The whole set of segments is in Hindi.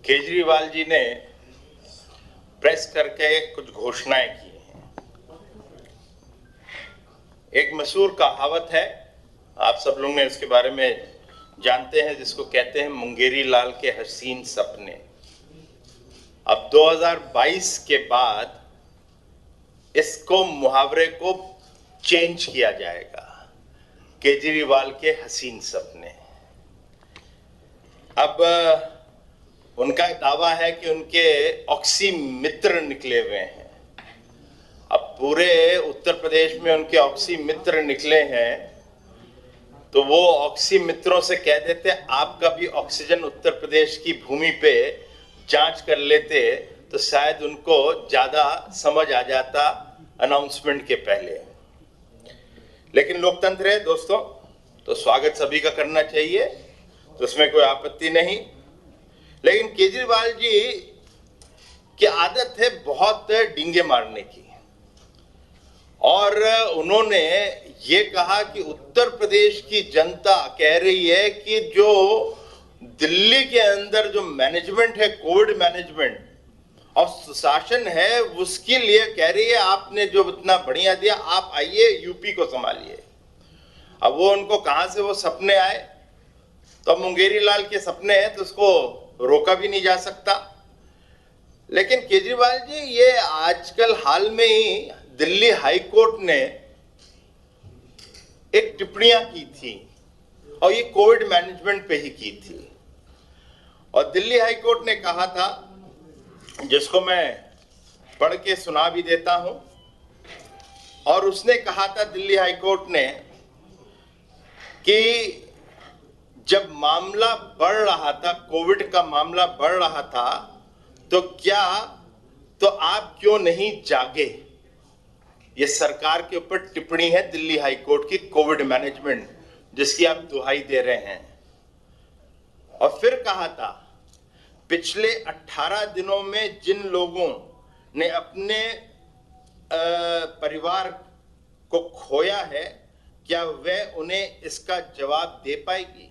केजरीवाल जी ने प्रेस करके कुछ घोषणाएं की हैं। एक मशहूर कहावत है, आप सब लोग ने इसके बारे में जानते हैं, जिसको कहते हैं मुंगेरी लाल के हसीन सपने। अब 2022 के बाद इसको मुहावरे को चेंज किया जाएगा, केजरीवाल के हसीन सपने। अब उनका दावा है कि उनके ऑक्सी मित्र निकले हुए हैं। अब पूरे उत्तर प्रदेश में उनके ऑक्सी मित्र निकले हैं, तो वो ऑक्सी मित्रों से कह देते आपका भी ऑक्सीजन उत्तर प्रदेश की भूमि पे जांच कर लेते, तो शायद उनको ज्यादा समझ आ जाता अनाउंसमेंट के पहले। लेकिन लोकतंत्र है दोस्तों, तो स्वागत सभी का करना चाहिए, तो उसमें कोई आपत्ति नहीं। लेकिन केजरीवाल जी की आदत है बहुत डींगे मारने की, और उन्होंने ये कहा कि उत्तर प्रदेश की जनता कह रही है कि जो दिल्ली के अंदर जो मैनेजमेंट है, कोविड मैनेजमेंट और सुशासन है, उसके लिए कह रही है आपने जो इतना बढ़िया दिया, आप आइए यूपी को संभालिए। अब वो उनको कहां से वो सपने आए, तो मुंगेरी लाल के सपने हैं, तो उसको रोका भी नहीं जा सकता। लेकिन केजरीवाल जी, ये आजकल हाल में ही दिल्ली हाई कोर्ट ने एक टिप्पणियां की थी, और ये कोविड मैनेजमेंट पे ही की थी। और दिल्ली हाई कोर्ट ने कहा था, जिसको मैं पढ़ के सुना भी देता हूं, और उसने कहा था दिल्ली हाई कोर्ट ने कि जब मामला बढ़ रहा था, कोविड का मामला बढ़ रहा था, तो आप क्यों नहीं जागे। ये सरकार के ऊपर टिप्पणी है दिल्ली हाई कोर्ट की, कोविड मैनेजमेंट जिसकी आप दुहाई दे रहे हैं। और फिर कहा था, पिछले 18 दिनों में जिन लोगों ने अपने परिवार को खोया है, क्या वह उन्हें इसका जवाब दे पाएगी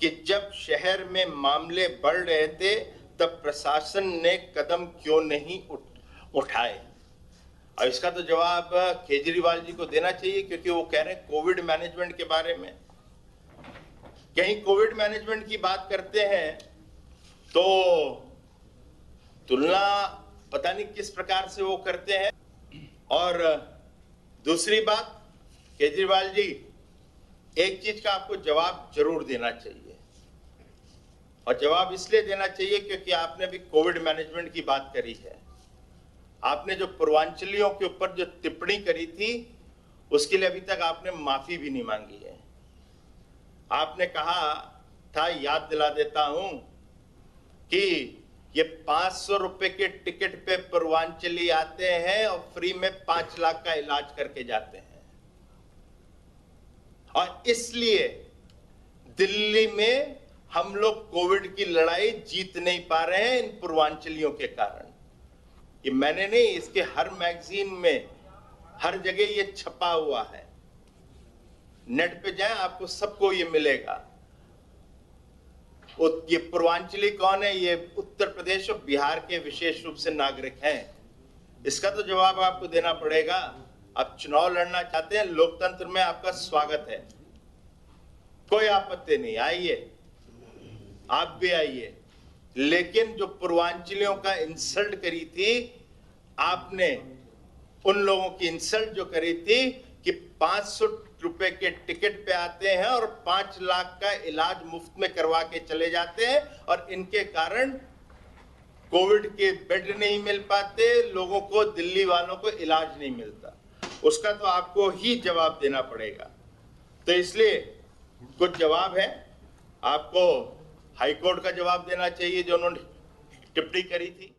कि जब शहर में मामले बढ़ रहे थे तब प्रशासन ने कदम क्यों नहीं उठाए। और इसका तो जवाब केजरीवाल जी को देना चाहिए, क्योंकि वो कह रहे हैं कोविड मैनेजमेंट के बारे में। कहीं कोविड मैनेजमेंट की बात करते हैं तो तुलना पता नहीं किस प्रकार से वो करते हैं। और दूसरी बात, केजरीवाल जी, एक चीज का आपको जवाब जरूर देना चाहिए, और जवाब इसलिए देना चाहिए क्योंकि आपने भी कोविड मैनेजमेंट की बात करी है। आपने जो पूर्वांचलियों के ऊपर जो टिप्पणी करी थी, उसके लिए अभी तक आपने माफी भी नहीं मांगी है। आपने कहा था, याद दिला देता हूं, कि ये 500 रुपए के टिकट पे पूर्वांचली आते हैं और फ्री में 5 लाख का इलाज करके जाते हैं। और इसलिए दिल्ली में हम लोग कोविड की लड़ाई जीत नहीं पा रहे हैं, इन पूर्वांचलियों के कारण। ये मैंने नहीं, इसके हर मैगजीन में हर जगह ये छपा हुआ है। नेट पे जाएं, आपको सबको ये मिलेगा। ये पूर्वांचली कौन है? ये उत्तर प्रदेश और बिहार के विशेष रूप से नागरिक हैं। इसका तो जवाब आपको देना पड़ेगा। आप चुनाव लड़ना चाहते हैं, लोकतंत्र में आपका स्वागत है, कोई आपत्ति नहीं, आइए, आप भी आइए। लेकिन जो पूर्वांचलियों का इंसल्ट करी थी आपने, उन लोगों की इंसल्ट जो करी थी कि 500 रुपए के टिकट पे आते हैं और 5 लाख का इलाज मुफ्त में करवा के चले जाते हैं, और इनके कारण कोविड के बेड नहीं मिल पाते, लोगों को, दिल्ली वालों को इलाज नहीं मिलता। उसका तो आपको ही जवाब देना पड़ेगा। तो इसलिए कुछ जवाब है, आपको हाईकोर्ट का जवाब देना चाहिए जो उन्होंने टिप्पणी करी थी।